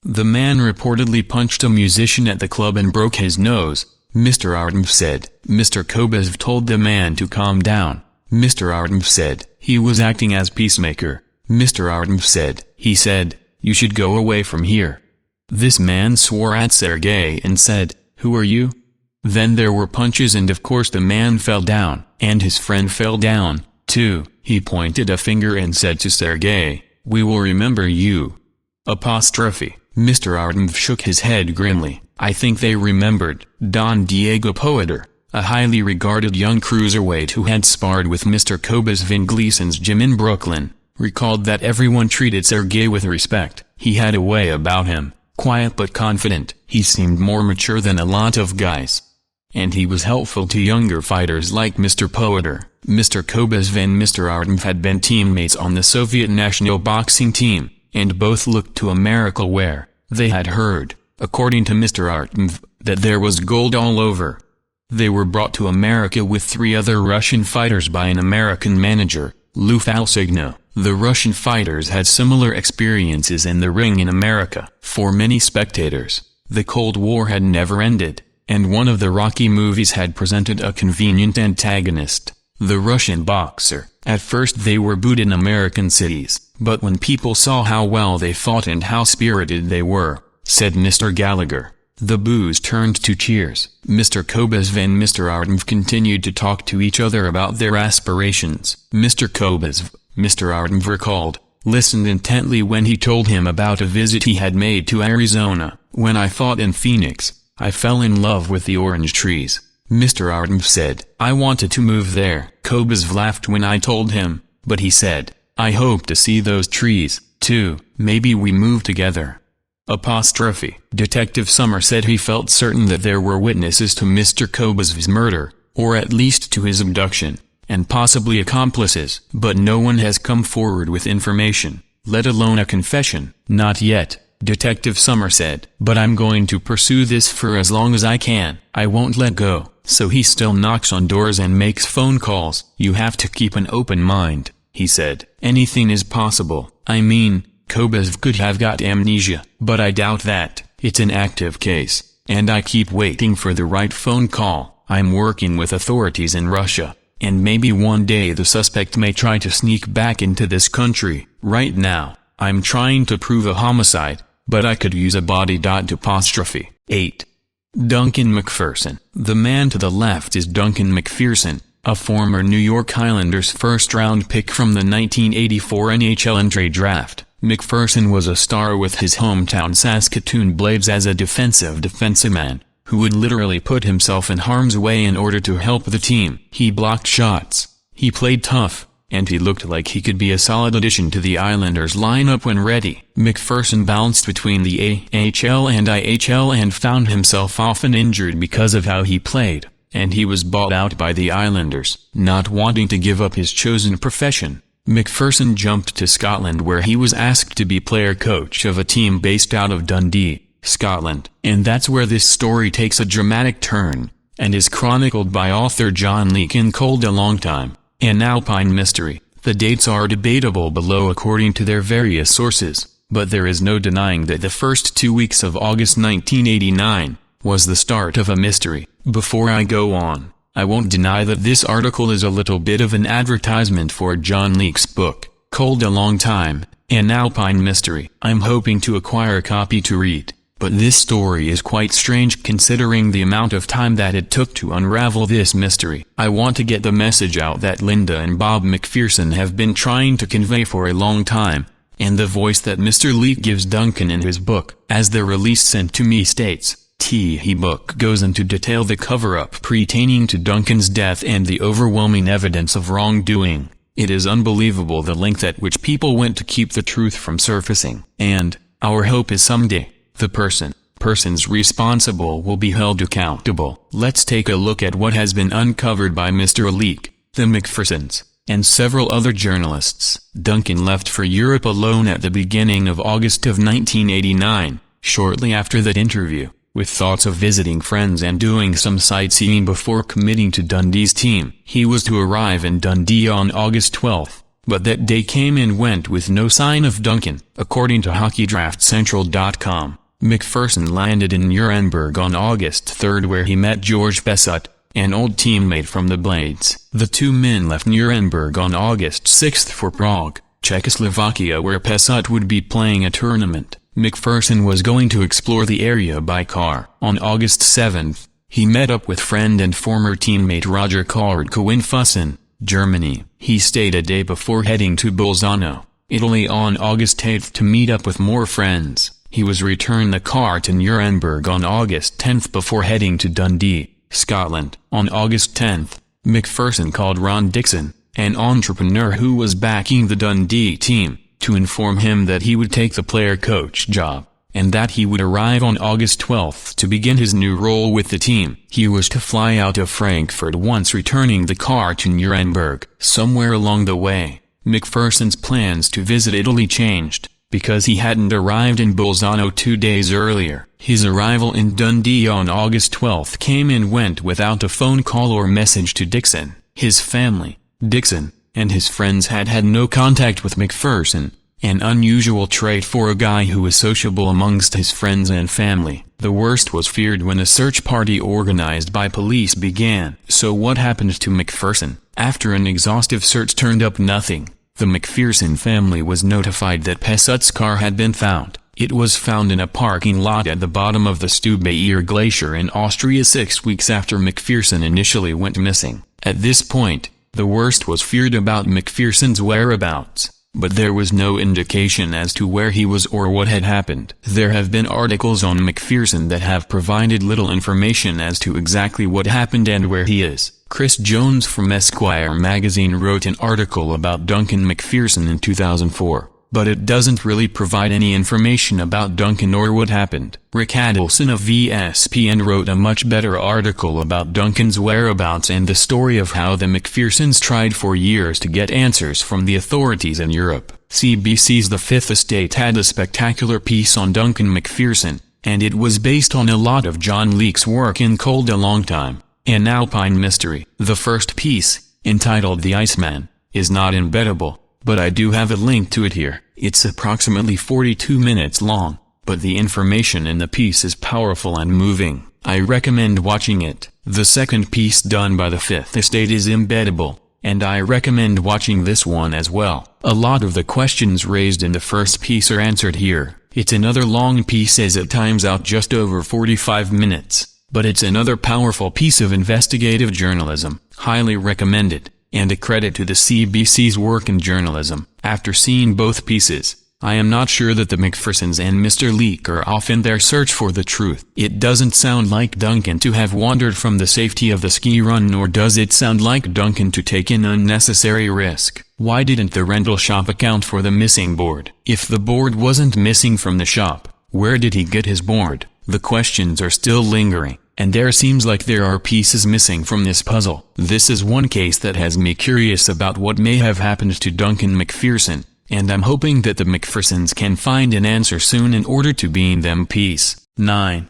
The man reportedly punched a musician at the club and broke his nose, Mr. Artemyev said. Mr. Kobesv told the man to calm down. Mr. Artemyev said, he was acting as peacemaker. Mr. Artemyev said, he said, you should go away from here. This man swore at Sergei and said, who are you? Then there were punches and of course the man fell down, and his friend fell down, too. He pointed a finger and said to Sergei, we will remember you. Apostrophe. Mr. Artemyev shook his head grimly. I think they remembered. Don Diego Poeter, a highly regarded young cruiserweight who had sparred with Mr. Kobesv in Gleason's gym in Brooklyn, recalled that everyone treated Sergei with respect. He had a way about him. Quiet but confident. He seemed more mature than a lot of guys. And he was helpful to younger fighters like Mr. Poeter. Mr. Kobesv and Mr. Artemyev had been teammates on the Soviet national boxing team, and both looked to America where they had heard, according to Mr. Artemyev, that there was gold all over. They were brought to America with 3 other Russian fighters by an American manager, Lou Falsigno. The Russian fighters had similar experiences in the ring in America. For many spectators, the Cold War had never ended, and one of the Rocky movies had presented a convenient antagonist, the Russian boxer. At first they were booed in American cities, but when people saw how well they fought and how spirited they were, said Mr. Gallagher, the boos turned to cheers. Mr. Kobesv and Mr. Artemyev continued to talk to each other about their aspirations. Mr. Kobesv, Mr. Artemyev recalled, listened intently when he told him about a visit he had made to Arizona. When I fought in Phoenix, I fell in love with the orange trees. Mr. Artemyev said, I wanted to move there. Kobesv laughed when I told him, but he said, I hope to see those trees, too. Maybe we move together. Apostrophe. Detective Summer said he felt certain that there were witnesses to Mr. Kobesv's murder, or at least to his abduction, and possibly accomplices, but no one has come forward with information, let alone a confession. Not yet, Detective Summer said. But I'm going to pursue this for as long as I can. I won't let go. So he still knocks on doors and makes phone calls. You have to keep an open mind, he said. Anything is possible. I mean, Kobesv could have got amnesia, but I doubt that. It's an active case, and I keep waiting for the right phone call. I'm working with authorities in Russia, and maybe one day the suspect may try to sneak back into this country. Right now, I'm trying to prove a homicide, but I could use a body. Apostrophe. 8. Duncan McPherson. The man to the left is Duncan McPherson, a former New York Islanders first-round pick from the 1984 NHL entry draft. McPherson was a star with his hometown Saskatoon Blades as a defenseman, who would literally put himself in harm's way in order to help the team. He blocked shots, he played tough, and he looked like he could be a solid addition to the Islanders lineup when ready. McPherson bounced between the AHL and IHL and found himself often injured because of how he played, and he was bought out by the Islanders. Not wanting to give up his chosen profession, McPherson jumped to Scotland, where he was asked to be player coach of a team based out of Dundee, Scotland. And that's where this story takes a dramatic turn, and is chronicled by author John Leake in Cold a Long Time, an Alpine Mystery. The dates are debatable below according to their various sources, but there is no denying that the first 2 weeks of August 1989 was the start of a mystery. Before I go on, I won't deny that this article is a little bit of an advertisement for John Leake's book, Cold a Long Time, an Alpine Mystery. I'm hoping to acquire a copy to read, but this story is quite strange considering the amount of time that it took to unravel this mystery. I want to get the message out that Linda and Bob McPherson have been trying to convey for a long time, and the voice that Mr. Leake gives Duncan in his book, as the release sent to me states. He book goes into detail the cover-up pertaining to Duncan's death and the overwhelming evidence of wrongdoing. It is unbelievable the length at which people went to keep the truth from surfacing. And our hope is someday, the persons responsible will be held accountable. Let's take a look at what has been uncovered by Mr. Leake, the McPhersons, and several other journalists. Duncan left for Europe alone at the beginning of August of 1989, shortly after that interview, with thoughts of visiting friends and doing some sightseeing before committing to Dundee's team. He was to arrive in Dundee on August 12th, but that day came and went with no sign of Duncan. According to HockeyDraftCentral.com, McPherson landed in Nuremberg on August 3rd, where he met George Pesut, an old teammate from the Blades. The two men left Nuremberg on August 6th for Prague, Czechoslovakia, where Pesut would be playing a tournament. McPherson was going to explore the area by car. On August 7th, he met up with friend and former teammate Roger Kardko in Fussen, Germany. He stayed a day before heading to Bolzano, Italy on August 8th to meet up with more friends. He was returned the car to Nuremberg on August 10th before heading to Dundee, Scotland. On August 10th, McPherson called Ron Dixon, an entrepreneur who was backing the Dundee team, to inform him that he would take the player-coach job, and that he would arrive on August 12th to begin his new role with the team. He was to fly out of Frankfurt once returning the car to Nuremberg. Somewhere along the way, McPherson's plans to visit Italy changed, because he hadn't arrived in Bolzano 2 days earlier. His arrival in Dundee on August 12th came and went without a phone call or message to Dixon. His family, Dixon, and his friends had no contact with McPherson, an unusual trait for a guy who was sociable amongst his friends and family. The worst was feared when a search party organized by police began. So what happened to McPherson? After an exhaustive search turned up nothing, the McPherson family was notified that Pesut's car had been found. It was found in a parking lot at the bottom of the Stubaier Glacier in Austria 6 weeks after McPherson initially went missing. At this point, the worst was feared about McPherson's whereabouts, but there was no indication as to where he was or what had happened. There have been articles on McPherson that have provided little information as to exactly what happened and where he is. Chris Jones from Esquire magazine wrote an article about Duncan McPherson in 2004, but it doesn't really provide any information about Duncan or what happened. Rick Adelson of ESPN wrote a much better article about Duncan's whereabouts and the story of how the McPhersons tried for years to get answers from the authorities in Europe. CBC's The Fifth Estate had a spectacular piece on Duncan McPherson, and it was based on a lot of John Leake's work in Cold a Long Time, an Alpine Mystery. The first piece, entitled The Iceman, is not embeddable, but I do have a link to it here. It's approximately 42 minutes long, but the information in the piece is powerful and moving. I recommend watching it. The second piece done by The Fifth Estate is embeddable, and I recommend watching this one as well. A lot of the questions raised in the first piece are answered here. It's another long piece as it times out just over 45 minutes, but it's another powerful piece of investigative journalism. Highly recommended, and a credit to the CBC's work in journalism. After seeing both pieces, I am not sure that the McPhersons and Mr. Leake are off in their search for the truth. It doesn't sound like Duncan to have wandered from the safety of the ski run, nor does it sound like Duncan to take an unnecessary risk. Why didn't the rental shop account for the missing board? If the board wasn't missing from the shop, where did he get his board? The questions are still lingering, and there seems like there are pieces missing from this puzzle. This is one case that has me curious about what may have happened to Duncan McPherson, and I'm hoping that the McPhersons can find an answer soon in order to be in them peace. 9.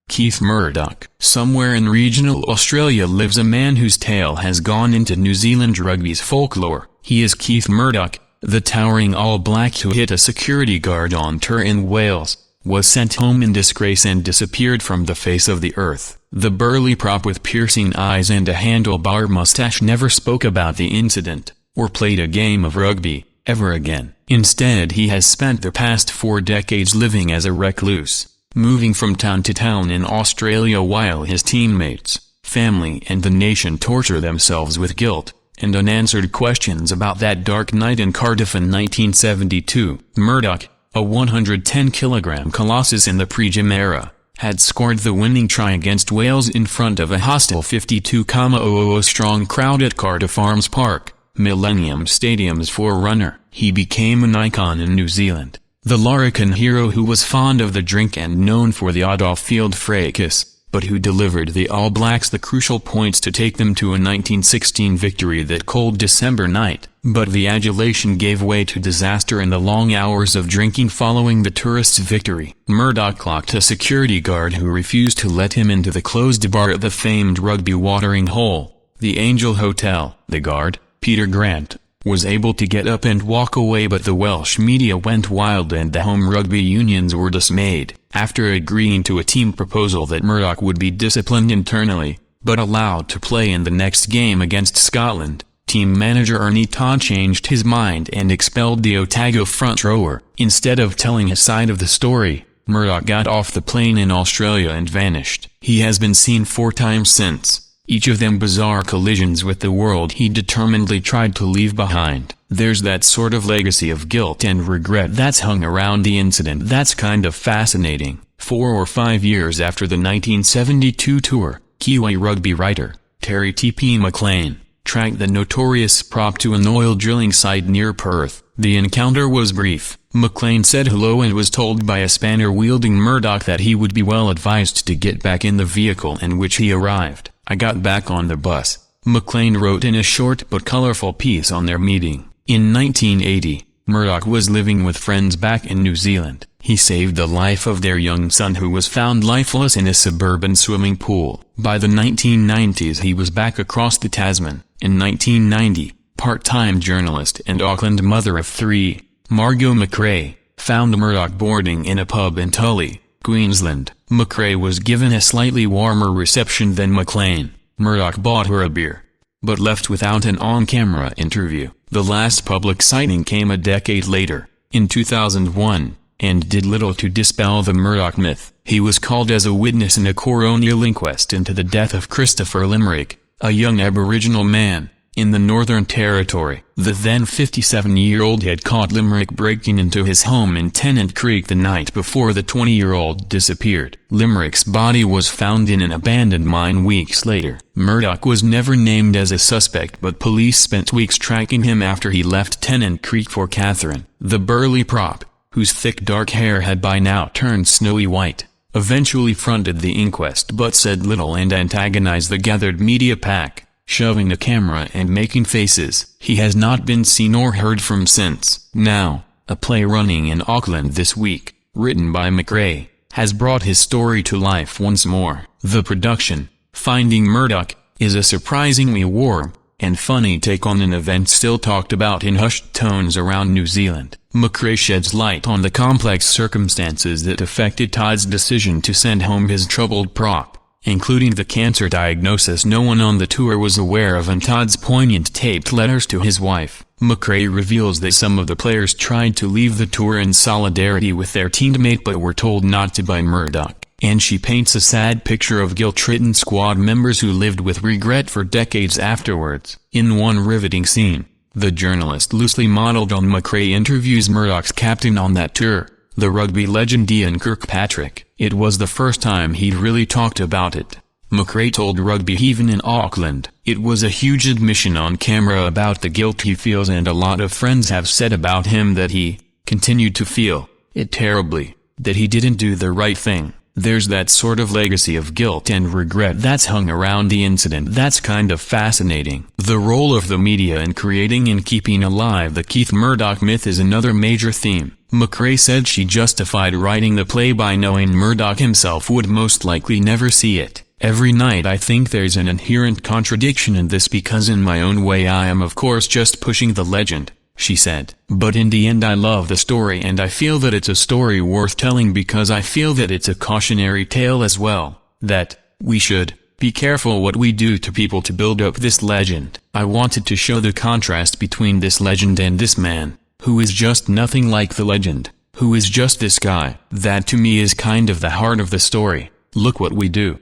Keith Murdoch. Somewhere in regional Australia lives a man whose tale has gone into New Zealand rugby's folklore. He is Keith Murdoch, the towering All-Black who hit a security guard on tour in Wales, was sent home in disgrace and disappeared from the face of the earth. The burly prop with piercing eyes and a handlebar mustache never spoke about the incident, or played a game of rugby, ever again. Instead, he has spent the past 4 decades living as a recluse, moving from town to town in Australia while his teammates, family and the nation torture themselves with guilt and unanswered questions about that dark night in Cardiff in 1972. Murdoch, a 110-kilogram colossus in the pre-gym era, had scored the winning try against Wales in front of a hostile 52,000-strong crowd at Cardiff Arms Park, Millennium Stadium's forerunner. He became an icon in New Zealand, the larrikin hero who was fond of the drink and known for the odd-off-field fracas, but who delivered the All Blacks the crucial points to take them to a 1916 victory that cold December night. But the adulation gave way to disaster in the long hours of drinking following the tourists' victory. Murdoch clocked a security guard who refused to let him into the closed bar at the famed rugby watering hole, the Angel Hotel. The guard, Peter Grant, was able to get up and walk away, but the Welsh media went wild and the home rugby unions were dismayed. After agreeing to a team proposal that Murdoch would be disciplined internally, but allowed to play in the next game against Scotland, team manager Ernie Todd changed his mind and expelled the Otago front rower. Instead of telling his side of the story, Murdoch got off the plane in Australia and vanished. He has been seen 4 times since, each of them bizarre collisions with the world he determinedly tried to leave behind. There's that sort of legacy of guilt and regret that's hung around the incident that's kind of fascinating. 4 or 5 years after the 1972 tour, Kiwi rugby writer, Terry T.P. McLean, tracked the notorious prop to an oil drilling site near Perth. The encounter was brief. McLean said hello and was told by a spanner-wielding Murdoch that he would be well advised to get back in the vehicle in which he arrived. "I got back on the bus," McLean wrote in a short but colorful piece on their meeting. In 1980, Murdoch was living with friends back in New Zealand. He saved the life of their young son who was found lifeless in a suburban swimming pool. By the 1990s he was back across the Tasman. In 1990, part-time journalist and Auckland mother of 3, Margot McRae, found Murdoch boarding in a pub in Tully, Queensland. McRae was given a slightly warmer reception than McLean. Murdoch bought her a beer, but left without an on-camera interview. The last public sighting came a decade later, in 2001, and did little to dispel the Murdoch myth. He was called as a witness in a coronial inquest into the death of Christopher Limerick, a young Aboriginal man, in the Northern Territory. The then 57-year-old had caught Limerick breaking into his home in Tennant Creek the night before the 20-year-old disappeared. Limerick's body was found in an abandoned mine weeks later. Murdoch was never named as a suspect, but police spent weeks tracking him after he left Tennant Creek for Catherine. The burly prop, whose thick dark hair had by now turned snowy white, eventually fronted the inquest but said little and antagonized the gathered media pack, shoving the camera and making faces. He has not been seen or heard from since. Now, a play running in Auckland this week, written by McRae, has brought his story to life once more. The production, Finding Murdoch, is a surprisingly warm and funny take on an event still talked about in hushed tones around New Zealand. McRae sheds light on the complex circumstances that affected Todd's decision to send home his troubled prop, including the cancer diagnosis no one on the tour was aware of and Todd's poignant taped letters to his wife. McRae reveals that some of the players tried to leave the tour in solidarity with their teammate but were told not to by Murdoch, and she paints a sad picture of guilt-ridden squad members who lived with regret for decades afterwards. In one riveting scene, the journalist loosely modeled on McRae interviews Murdoch's captain on that tour, the rugby legend Ian Kirkpatrick. It was the first time he'd really talked about it. McRae told Rugby Haven in Auckland. It was a huge admission on camera about the guilt he feels, and a lot of friends have said about him that he continued to feel it terribly, that he didn't do the right thing. There's that sort of legacy of guilt and regret that's hung around the incident that's kind of fascinating. The role of the media in creating and keeping alive the Keith Murdoch myth is another major theme. McRae said she justified writing the play by knowing Murdoch himself would most likely never see it. Every night I think there's an inherent contradiction in this, because in my own way I am of course just pushing the legend, she said. But in the end I love the story, and I feel that it's a story worth telling, because I feel that it's a cautionary tale as well, that we should be careful what we do to people to build up this legend. I wanted to show the contrast between this legend and this man, who is just nothing like the legend, who is just this guy. That to me is kind of the heart of the story. Look what we do.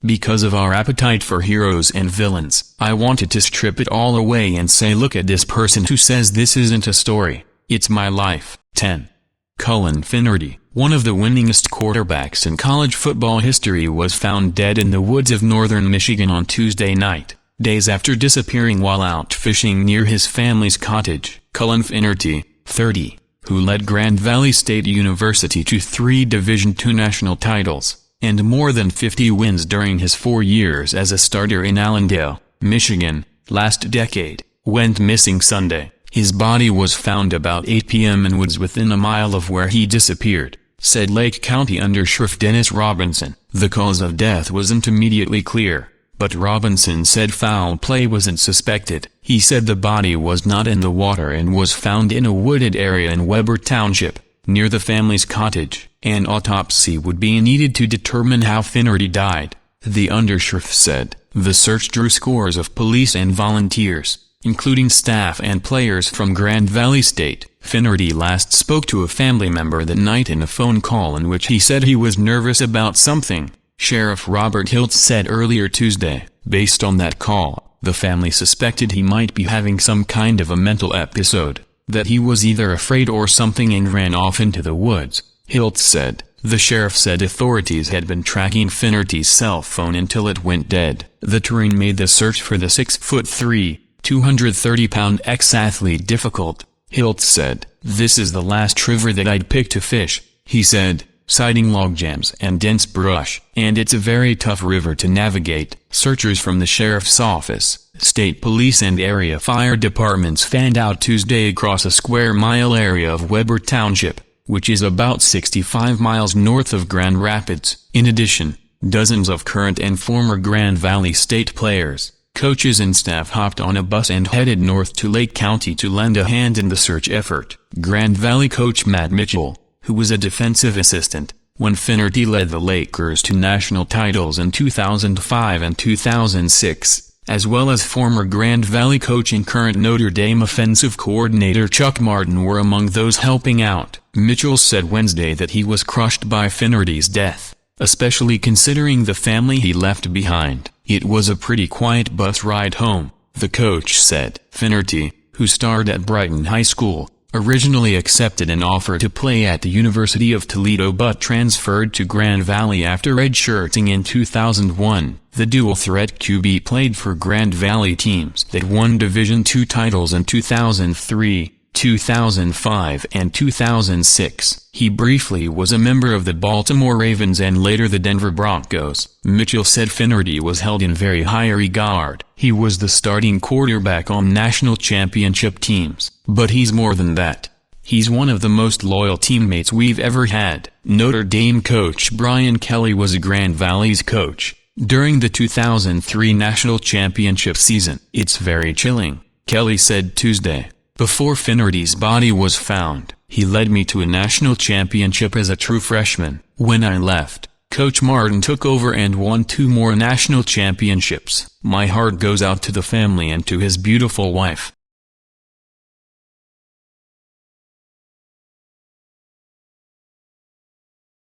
Because of our appetite for heroes and villains, I wanted to strip it all away and say, look at this person who says this isn't a story, it's my life. 10. Cullen Finnerty, one of the winningest quarterbacks in college football history, was found dead in the woods of northern Michigan on Tuesday night, days after disappearing while out fishing near his family's cottage. Cullen Finnerty, 30, who led Grand Valley State University to 3 Division II national titles and more than 50 wins during his 4 years as a starter in Allendale, Michigan, last decade, went missing Sunday. His body was found about 8 p.m. in woods within a mile of where he disappeared, said Lake County Undersheriff Dennis Robinson. The cause of death wasn't immediately clear, but Robinson said foul play wasn't suspected. He said the body was not in the water and was found in a wooded area in Weber Township, near the family's cottage. An autopsy would be needed to determine how Finnerty died, the undersheriff said. The search drew scores of police and volunteers, including staff and players from Grand Valley State. Finnerty last spoke to a family member that night in a phone call in which he said he was nervous about something, Sheriff Robert Hiltz said earlier Tuesday. Based on that call, the family suspected he might be having some kind of a mental episode, that he was either afraid or something and ran off into the woods, Hiltz said. The sheriff said authorities had been tracking Finnerty's cell phone until it went dead. The terrain made the search for the 6'3", 230-pound ex-athlete difficult, Hiltz said. This is the last river that I'd pick to fish, he said, citing logjams and dense brush. And it's a very tough river to navigate. Searchers from the sheriff's office, state police and area fire departments fanned out Tuesday across a square-mile area of Weber Township, which is about 65 miles north of Grand Rapids. In addition, dozens of current and former Grand Valley State players, coaches and staff hopped on a bus and headed north to Lake County to lend a hand in the search effort. Grand Valley coach Matt Mitchell, who was a defensive assistant when Finnerty led the Lakers to national titles in 2005 and 2006, as well as former Grand Valley coach and current Notre Dame offensive coordinator Chuck Martin, were among those helping out. Mitchell said Wednesday that he was crushed by Finnerty's death, especially considering the family he left behind. It was a pretty quiet bus ride home, the coach said. Finnerty, who starred at Brighton High School, originally accepted an offer to play at the University of Toledo but transferred to Grand Valley after redshirting in 2001. The dual-threat QB played for Grand Valley teams that won Division II titles in 2003, 2005 and 2006. He briefly was a member of the Baltimore Ravens and later the Denver Broncos. Mitchell said Finnerty was held in very high regard. He was the starting quarterback on national championship teams. But he's more than that. He's one of the most loyal teammates we've ever had. Notre Dame coach Brian Kelly was Grand Valley's coach during the 2003 national championship season. It's very chilling, Kelly said Tuesday. Before Finnerty's body was found, he led me to a national championship as a true freshman. When I left, Coach Martin took over and won 2 more national championships. My heart goes out to the family and to his beautiful wife,